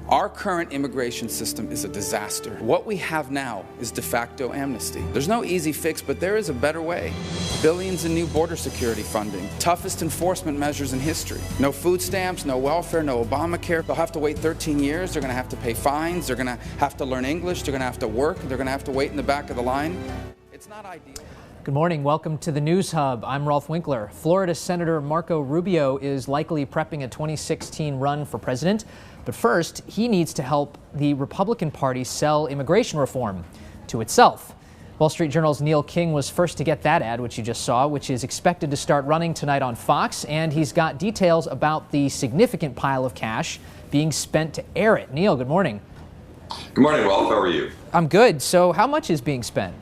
Our current immigration system is a disaster. What we have now is de facto amnesty. There's no easy fix, but there is a better way. Billions in new border security funding, toughest enforcement measures in history. No food stamps, no welfare, no Obamacare. They'll have to wait 13 years. They're going to have to pay fines. They're going to have to learn English. They're going to have to work. They're going to have to wait in the back of the line. It's not ideal. Good morning. Welcome to the News Hub. I'm Rolf Winkler. Florida Senator Marco Rubio is likely prepping a 2016 run for president. But first, he needs to help the Republican Party sell immigration reform to itself. Wall Street Journal's Neil King was first to get that ad, which you just saw, which is expected to start running tonight on Fox. And he's got details about the significant pile of cash being spent to air it. Neil, good morning. Good morning, Rolf. How are you? I'm good. So how much is being spent?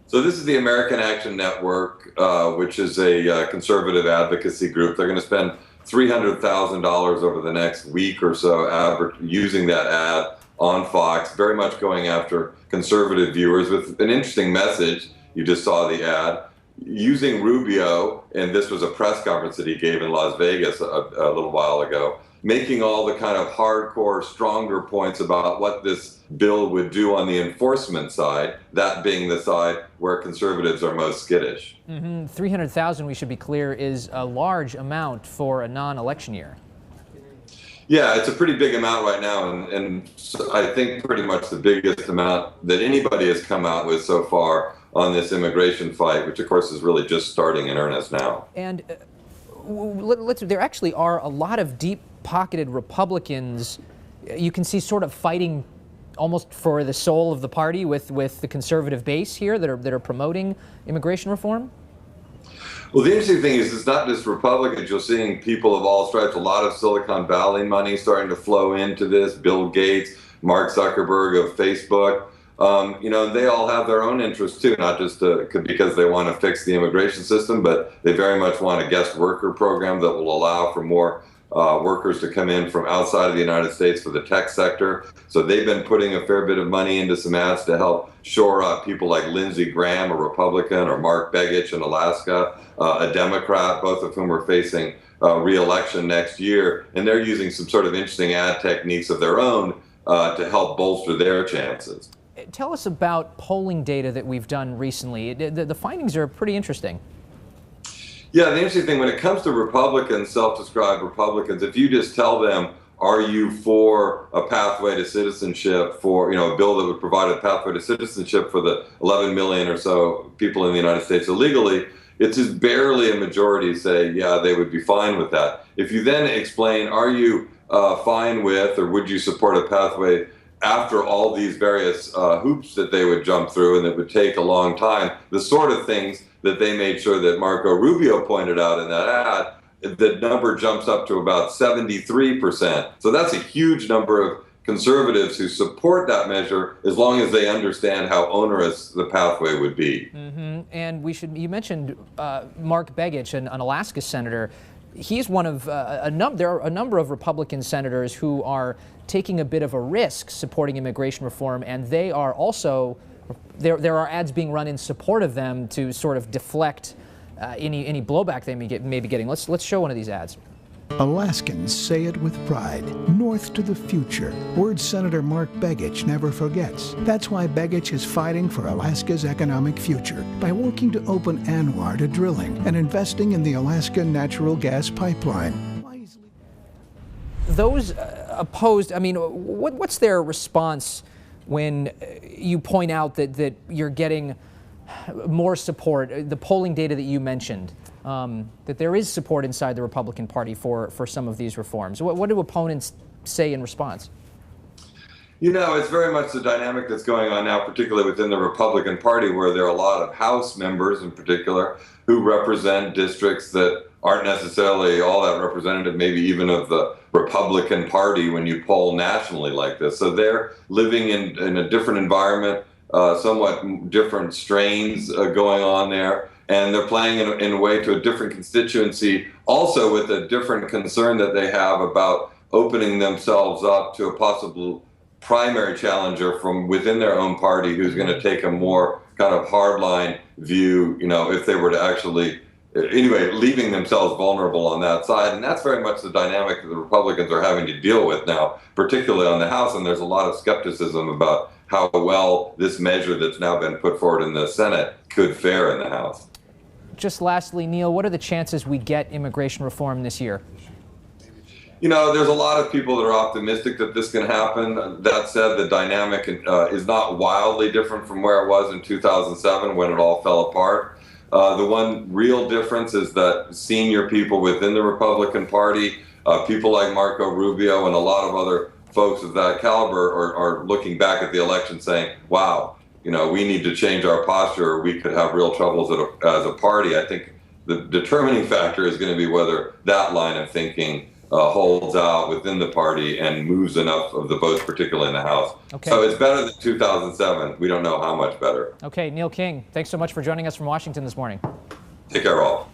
So this is the American Action Network, which is a conservative advocacy group. They're going to spend $300,000 over the next week or so using that ad on Fox, very much going after conservative viewers with an interesting message. You just saw the ad. Using Rubio, and this was a press conference that he gave in Las Vegas a little while ago, making all the kind of hardcore, stronger points about what this bill would do on the enforcement side, that being the side where conservatives are most skittish. 300,000, we should be clear, is a large amount for a non-election year. Yeah, it's a pretty big amount right now, and I think pretty much the biggest amount that anybody has come out with so far on this immigration fight, which of course is really just starting in earnest now. And there actually are a lot of deep-pocketed Republicans you can see sort of fighting almost for the soul of the party with the conservative base here that are promoting immigration reform? Well, the interesting thing is it's not just Republicans. You're seeing people of all stripes, a lot of Silicon Valley money starting to flow into this. Bill Gates, Mark Zuckerberg of Facebook. They all have their own interests too, not just because they want to fix the immigration system, but they very much want a guest worker program that will allow for more workers to come in from outside of the United States for the tech sector. So they've been putting a fair bit of money into some ads to help shore up people like Lindsey Graham, a Republican, or Mark Begich in Alaska, a Democrat, both of whom are facing re-election next year. And they're using some sort of interesting ad techniques of their own to help bolster their chances. Tell us about polling data that we've done recently. The findings are pretty interesting. Yeah, the interesting thing when it comes to Republicans, self-described Republicans, if you just tell them, are you for a pathway to citizenship, for a bill that would provide a pathway to citizenship for the 11 million or so people in the United States illegally, it's just barely a majority say, yeah, they would be fine with that. If you then explain, are you fine with, or would you support a pathway after all these various hoops that they would jump through and that would take a long time, the sort of things that they made sure that Marco Rubio pointed out in that ad, the number jumps up to about 73%. So that's a huge number of conservatives who support that measure as long as they understand how onerous the pathway would be. And you mentioned Mark Begich, an Alaska senator. He's one of there are a number of Republican senators who are taking a bit of a risk supporting immigration reform, and they are also there are ads being run in support of them to sort of deflect any blowback they may be getting. Let's show one of these ads. Alaskans say it with pride. North to the future. Words Senator Mark Begich never forgets. That's why Begich is fighting for Alaska's economic future by working to open ANWR to drilling and investing in the Alaska natural gas pipeline. Those opposed, I mean, what's their response when you point out that you're getting more support, the polling data that you mentioned, that there is support inside the Republican Party for some of these reforms? What do opponents say in response? It's very much the dynamic that's going on now, particularly within the Republican Party, where there are a lot of House members in particular who represent districts that aren't necessarily all that representative, maybe even of the Republican Party when you poll nationally like this. So they're living in a different environment, somewhat different strains going on there, and they're playing in a way to a different constituency, also with a different concern that they have about opening themselves up to a possible primary challenger from within their own party who's going to take a more kind of hardline view, if they were to actually anyway, leaving themselves vulnerable on that side. And that's very much the dynamic that the Republicans are having to deal with now, particularly on the House. And there's a lot of skepticism about how well this measure that's now been put forward in the Senate could fare in the House. Just lastly, Neil, what are the chances we get immigration reform this year? You know, there's a lot of people that are optimistic that this can happen. That said, the dynamic is not wildly different from where it was in 2007 when it all fell apart. The one real difference is that senior people within the Republican Party, people like Marco Rubio and a lot of other folks of that caliber are looking back at the election saying, wow, you know, we need to change our posture or we could have real troubles as a party. I think the determining factor is going to be whether that line of thinking holds out within the party and moves enough of the votes, particularly in the House. Okay. So it's better than 2007. We don't know how much better. Okay, Neil King, thanks so much for joining us from Washington this morning. Take care, all.